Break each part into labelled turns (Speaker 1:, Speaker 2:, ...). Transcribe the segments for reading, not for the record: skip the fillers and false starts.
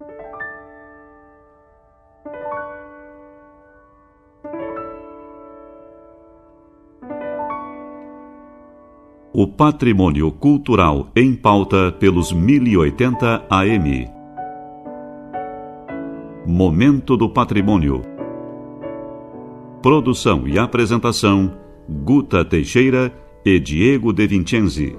Speaker 1: O patrimônio cultural em pauta pelos 1080 AM. Momento do Patrimônio. Produção e apresentação: Guta Teixeira e Diego De Vincenzi.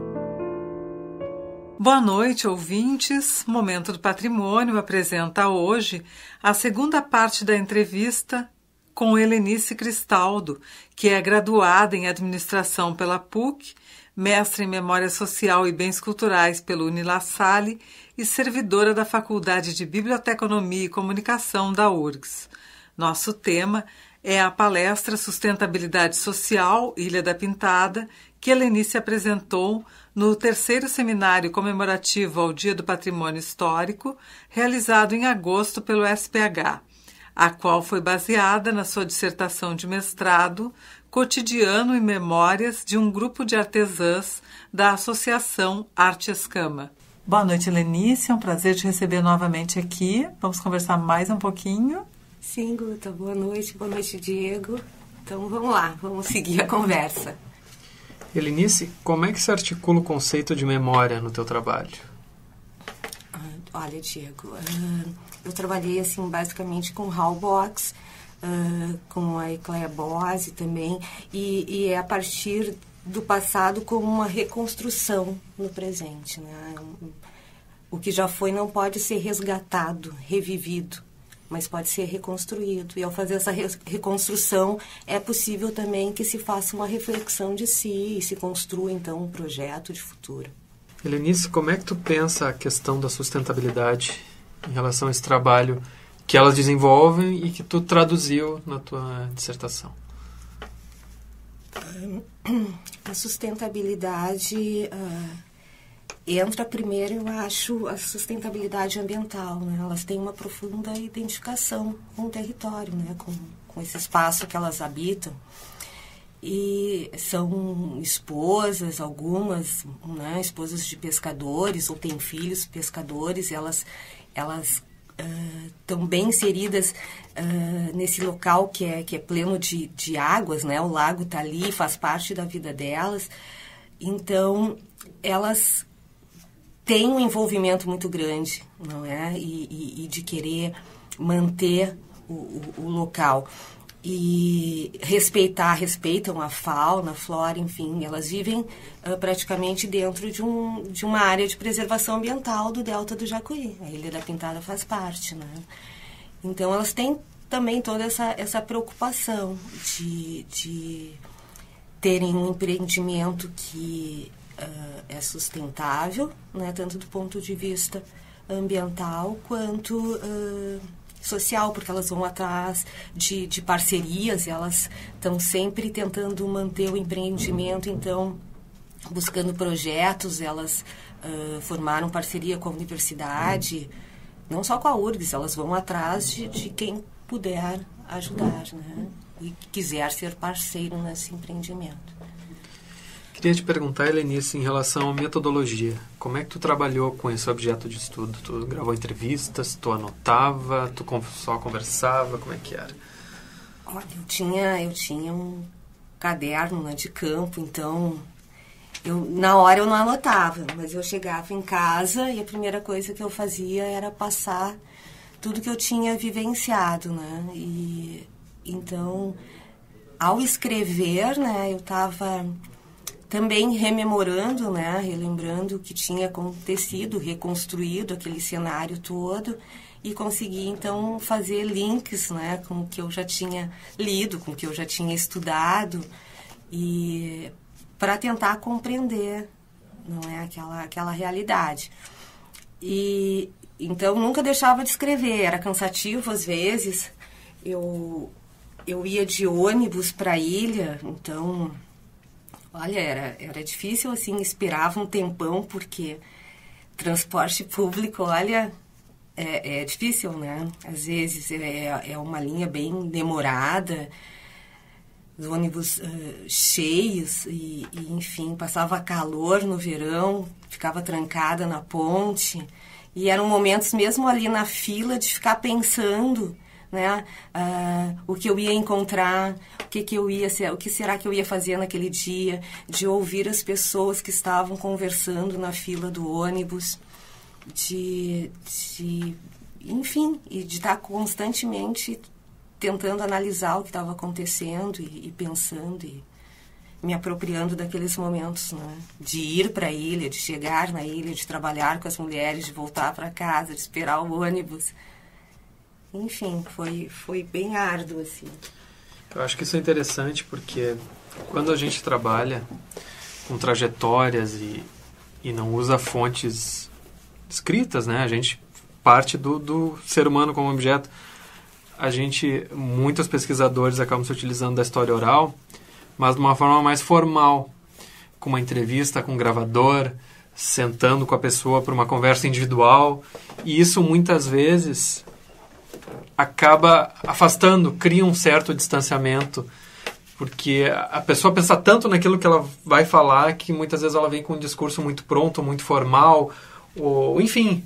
Speaker 2: Boa noite, ouvintes. Momento do Patrimônio apresenta hoje a segunda parte da entrevista com Helenice Cristaldo, que é graduada em Administração pela PUC, mestre em Memória Social e Bens Culturais pelo UniLaSalle e servidora da Faculdade de Biblioteconomia e Comunicação da URGS. Nosso tema é a palestra Sustentabilidade Social, Ilha da Pintada, que Helenice apresentou no 3º Seminário Comemorativo ao Dia do Patrimônio Histórico, realizado em agosto pelo SPH, a qual foi baseada na sua dissertação de mestrado, Cotidiano e Memórias de um Grupo de Artesãs da Associação Arte Escama. Boa noite, Helenice. É um prazer te receber novamente aqui. Vamos conversar mais um pouquinho.
Speaker 3: Sim, Guta. Boa noite, Diego. Então, vamos lá, vamos seguir a conversa.
Speaker 4: Helenice, como é que se articula o conceito de memória no teu trabalho?
Speaker 3: Olha, Diego, eu trabalhei assim basicamente com Hal Box, com a Ecléa Bose também, e é a partir do passado como uma reconstrução no presente, né? O que já foi não pode ser resgatado, revivido, mas pode ser reconstruído. E ao fazer essa reconstrução, é possível também que se faça uma reflexão de si e se construa, então, um projeto de futuro.
Speaker 4: Helenice, como é que tu pensa a questão da sustentabilidade em relação a esse trabalho que elas desenvolvem e que tu traduziu na tua dissertação?
Speaker 3: A sustentabilidade entra primeiro, eu acho, a sustentabilidade ambiental, né? Elas têm uma profunda identificação com o território, né? Com esse espaço que elas habitam. E são esposas, algumas, né, esposas de pescadores, ou têm filhos pescadores, elas estão bem inseridas nesse local que é pleno de águas, né? O lago está ali, faz parte da vida delas. Então, elas têm um envolvimento muito grande, não é? E de querer manter o local. E respeitam a fauna, a flora, enfim, elas vivem praticamente dentro de uma área de preservação ambiental do Delta do Jacuí. A Ilha da Pintada faz parte, né? Então, elas têm também toda essa preocupação de terem um empreendimento que é sustentável, né? Tanto do ponto de vista ambiental quanto social, porque elas vão atrás de parcerias, elas estão sempre tentando manter o empreendimento, então, buscando projetos, elas formaram parceria com a universidade, não só com a URGS, elas vão atrás de quem puder ajudar, né? E quiser ser parceiro nesse empreendimento.
Speaker 4: Queria te perguntar, Helenice, em relação à metodologia. Como é que tu trabalhou com esse objeto de estudo? Tu gravou entrevistas, tu anotava, tu só conversava, como é que era?
Speaker 3: Olha, eu tinha um caderno, né, de campo, então na hora eu não anotava, mas eu chegava em casa e a primeira coisa que eu fazia era passar tudo que eu tinha vivenciado, né? E então, ao escrever, né, eu estava também rememorando, né, relembrando o que tinha acontecido, reconstruído aquele cenário todo e consegui, então, fazer links, né, com o que eu já tinha lido, com o que eu já tinha estudado e para tentar compreender, não é, aquela realidade. E, então, nunca deixava de escrever, era cansativo às vezes. Eu ia de ônibus para a ilha, então, olha, era difícil, assim, esperava um tempão, porque transporte público, olha, é difícil, né? Às vezes é uma linha bem demorada, os ônibus cheios, enfim, passava calor no verão, ficava trancada na ponte. E eram momentos mesmo ali na fila de ficar pensando, né, o que eu ia encontrar, o que será que eu ia fazer naquele dia, de ouvir as pessoas que estavam conversando na fila do ônibus, enfim, e de estar constantemente tentando analisar o que estava acontecendo e pensando e me apropriando daqueles momentos, né? De ir para a ilha, de chegar na ilha, de trabalhar com as mulheres, de voltar para casa, de esperar o ônibus. Enfim, foi bem árduo, assim.
Speaker 4: Eu acho que isso é interessante porque quando a gente trabalha com trajetórias e não usa fontes escritas, né? A gente parte do ser humano como objeto. Muitos pesquisadores acabam se utilizando da história oral, mas de uma forma mais formal, com uma entrevista com um gravador, sentando com a pessoa para uma conversa individual. E isso muitas vezes acaba afastando, cria um certo distanciamento, porque a pessoa pensa tanto naquilo que ela vai falar que muitas vezes ela vem com um discurso muito pronto, muito formal, ou enfim,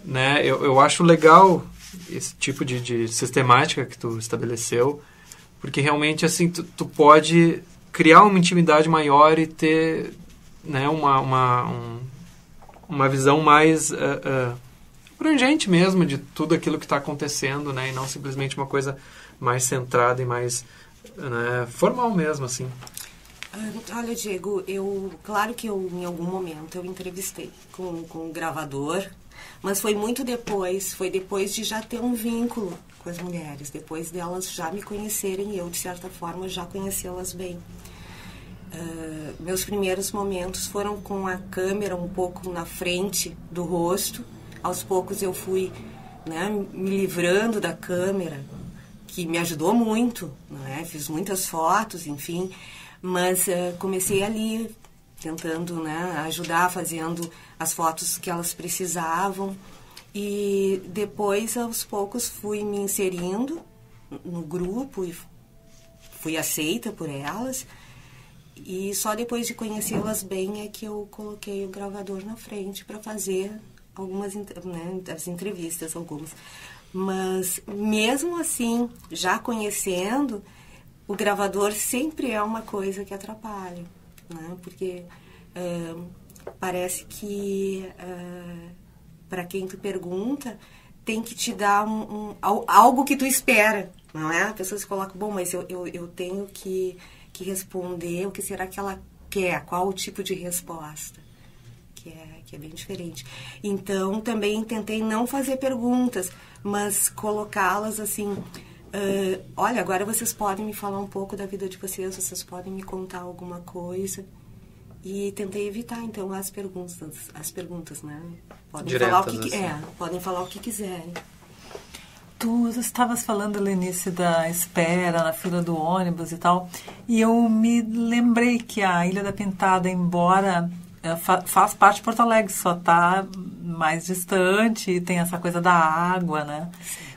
Speaker 4: né? Eu acho legal esse tipo de sistemática que tu estabeleceu, porque realmente assim tu pode criar uma intimidade maior e ter, né, uma visão mais abrangente mesmo de tudo aquilo que está acontecendo, né, e não simplesmente uma coisa mais centrada e mais, né, formal mesmo, assim.
Speaker 3: Olha, Diego, claro que em algum momento eu entrevistei com um gravador, mas foi muito depois, foi depois de já ter um vínculo com as mulheres, depois delas já me conhecerem e eu, de certa forma, já conhecê-las bem. Meus primeiros momentos foram com a câmera um pouco na frente do rosto. Aos poucos eu fui, né, me livrando da câmera, que me ajudou muito, né? Fiz muitas fotos, enfim, mas comecei ali tentando, né, ajudar, fazendo as fotos que elas precisavam, e depois aos poucos fui me inserindo no grupo e fui aceita por elas, e só depois de conhecê-las bem é que eu coloquei o gravador na frente para fazer algumas, né, as entrevistas, algumas. Mas mesmo assim, já conhecendo, o gravador sempre é uma coisa que atrapalha, né? Porque parece que para quem tu pergunta tem que te dar algo que tu espera, não é? A pessoa se coloca, bom, mas eu tenho que responder, o que será que ela quer, qual o tipo de resposta, que é bem diferente. Então, também tentei não fazer perguntas, mas colocá-las assim, olha, agora vocês podem me falar um pouco da vida de vocês podem me contar alguma coisa. E tentei evitar, então, as perguntas, né? Podem
Speaker 4: diretas,
Speaker 3: falar o que
Speaker 4: assim.
Speaker 3: Podem falar o que quiserem.
Speaker 2: Tu estavas falando, Lenice, da espera na fila do ônibus e tal, e eu me lembrei que a Ilha da Pintada, embora faz parte de Porto Alegre, só está mais distante e tem essa coisa da água, né?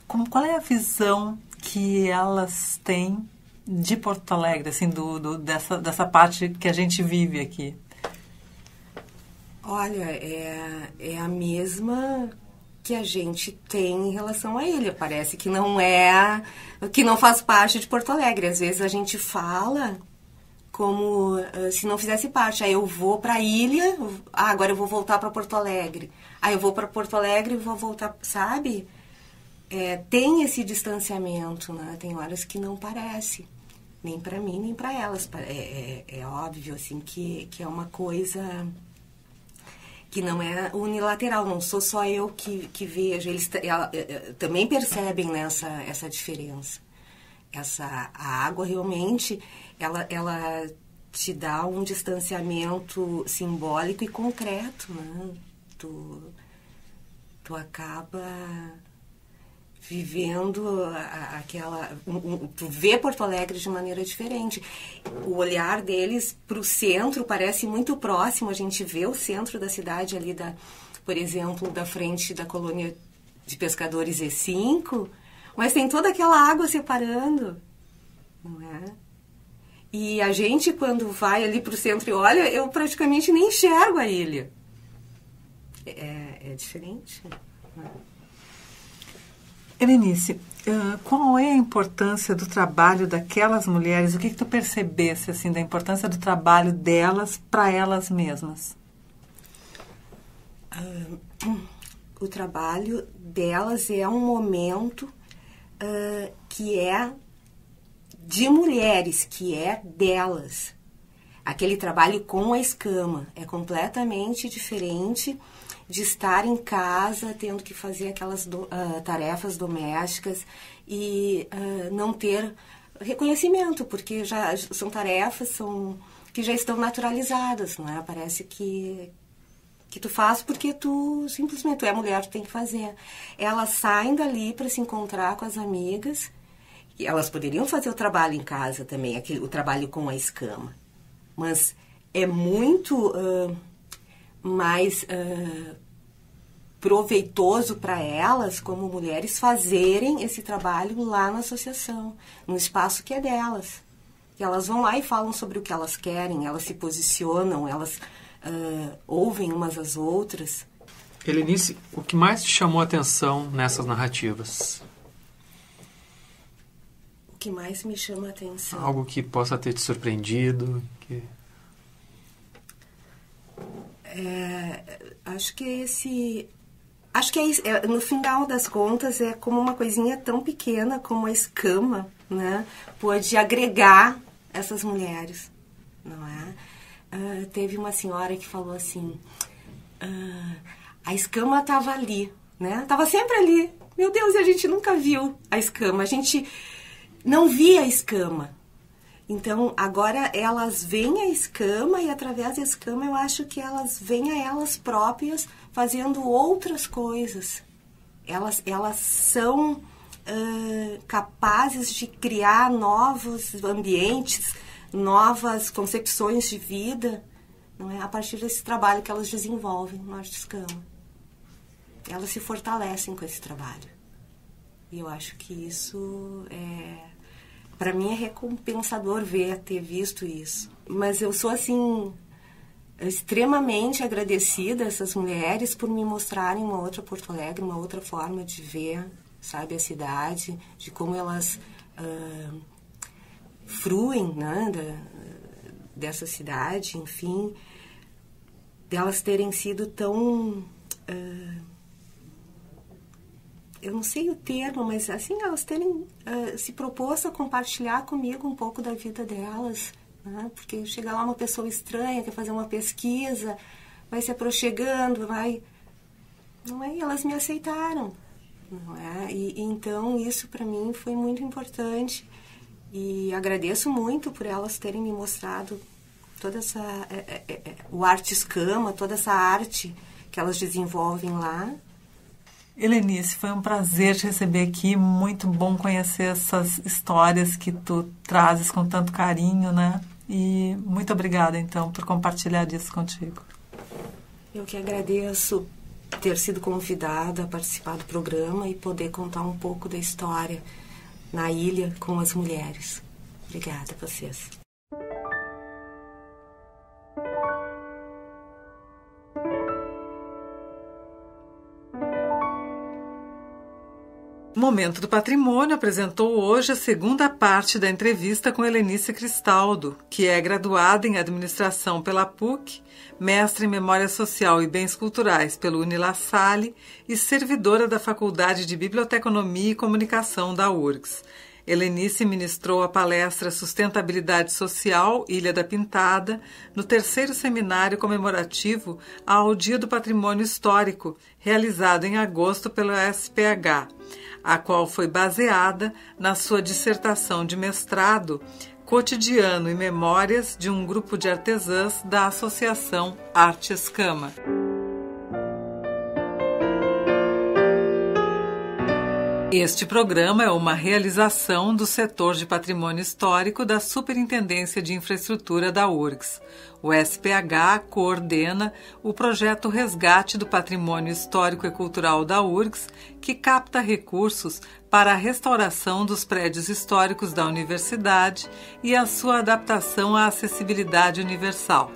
Speaker 2: Qual é a visão que elas têm de Porto Alegre, assim, dessa parte que a gente vive aqui?
Speaker 3: Olha, é a mesma que a gente tem em relação à ilha. Parece que não faz parte de Porto Alegre. Às vezes a gente fala como se não fizesse parte. Aí eu vou para a ilha, agora eu vou voltar para Porto Alegre. Aí eu vou para Porto Alegre e vou voltar, sabe? Tem esse distanciamento, né? Tem horas que não parece, nem para mim, nem para elas. É óbvio, assim, que é uma coisa que não é unilateral, não sou só eu que vejo. Eles também percebem, né, essa diferença. A água realmente, ela te dá um distanciamento simbólico e concreto, né? Tu acaba vivendo tu vê Porto Alegre de maneira diferente. O olhar deles para o centro parece muito próximo. A gente vê o centro da cidade ali, por exemplo, da frente da colônia de pescadores E5, mas tem toda aquela água separando, não é? E a gente, quando vai ali para o centro e olha, eu praticamente nem enxergo a ilha. é diferente. Né?
Speaker 2: Helenice, qual é a importância do trabalho daquelas mulheres? O que tu percebesse assim, da importância do trabalho delas para elas mesmas?
Speaker 3: O trabalho delas é um momento que é de mulheres, que é delas. Aquele trabalho com a escama é completamente diferente de estar em casa tendo que fazer aquelas tarefas domésticas e não ter reconhecimento, porque já são tarefas que já estão naturalizadas, não é? Parece que tu faz porque tu é mulher, tu tem que fazer. Elas saem dali para se encontrar com as amigas, e elas poderiam fazer o trabalho em casa também, o trabalho com a escama, mas é muito mais proveitoso para elas, como mulheres, fazerem esse trabalho lá na associação, num espaço que é delas. Que elas vão lá e falam sobre o que elas querem, elas se posicionam, elas ouvem umas às outras.
Speaker 4: Helenice, o que mais te chamou a atenção nessas narrativas?
Speaker 3: O que mais me chama a atenção?
Speaker 4: Algo que possa ter te surpreendido?
Speaker 3: Acho que no final das contas é como uma coisinha tão pequena como a escama, né, pode agregar essas mulheres, não é? Teve uma senhora que falou assim, a escama estava ali, né? Estava sempre ali. Meu Deus, e a gente nunca viu a escama, a gente não via a escama. Então, agora elas veem a escama e através da escama eu acho que elas veem a elas próprias fazendo outras coisas. Elas são capazes de criar novos ambientes, novas concepções de vida, não é? A partir desse trabalho que elas desenvolvem no Arte Escama. Elas se fortalecem com esse trabalho. E eu acho que isso para mim é recompensador ter visto isso. Mas eu sou, assim, extremamente agradecida a essas mulheres por me mostrarem uma outra Porto Alegre, uma outra forma de ver, sabe, a cidade, de como elas fruem, né, dessa cidade, enfim, delas terem sido tão... eu não sei o termo, mas assim, elas terem se proposto a compartilhar comigo um pouco da vida delas, né? Porque chega lá uma pessoa estranha, quer fazer uma pesquisa, vai se aproximando, não é? E elas me aceitaram, não é? E então isso para mim foi muito importante e agradeço muito por elas terem me mostrado toda essa o Arte Escama, toda essa arte que elas desenvolvem lá.
Speaker 2: Helenice, foi um prazer te receber aqui, muito bom conhecer essas histórias que tu trazes com tanto carinho, né? E muito obrigada, então, por compartilhar isso contigo.
Speaker 3: Eu que agradeço ter sido convidada a participar do programa e poder contar um pouco da história na ilha com as mulheres. Obrigada a vocês.
Speaker 2: O Momento do Patrimônio apresentou hoje a segunda parte da entrevista com Helenice Cristaldo, que é graduada em Administração pela PUC, mestre em Memória Social e Bens Culturais pelo UniLaSalle e servidora da Faculdade de Biblioteconomia e Comunicação da URGS. Helenice ministrou a palestra Sustentabilidade Social, Ilha da Pintada, no 3º Seminário Comemorativo ao Dia do Patrimônio Histórico, realizado em agosto pelo SPH, a qual foi baseada na sua dissertação de mestrado, Cotidiano e Memórias de um Grupo de Artesãs da Associação Arte Escama. Este programa é uma realização do setor de patrimônio histórico da Superintendência de Infraestrutura da URGS. O SPH coordena o projeto Resgate do Patrimônio Histórico e Cultural da URGS, que capta recursos para a restauração dos prédios históricos da universidade e a sua adaptação à acessibilidade universal.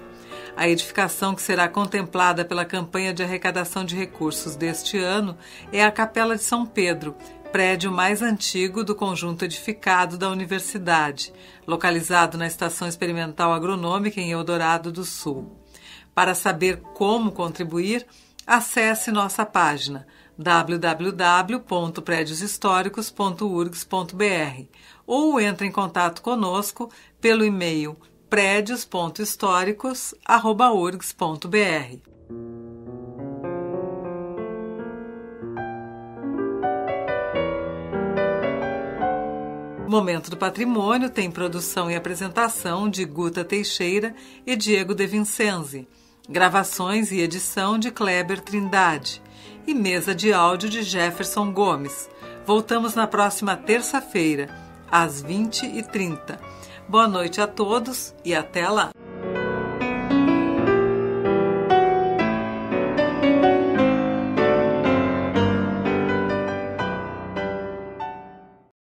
Speaker 2: A edificação que será contemplada pela campanha de arrecadação de recursos deste ano é a Capela de São Pedro, prédio mais antigo do conjunto edificado da universidade, localizado na Estação Experimental Agronômica em Eldorado do Sul. Para saber como contribuir, acesse nossa página www.predioshistoricos.urgs.br ou entre em contato conosco pelo e-mail predios.históricos@urgs.br. Momento do Patrimônio tem produção e apresentação de Guta Teixeira e Diego De Vincenzi, gravações e edição de Kleber Trindade e mesa de áudio de Jefferson Gomes. Voltamos na próxima terça-feira, às 20h30. Boa noite a todos e até lá!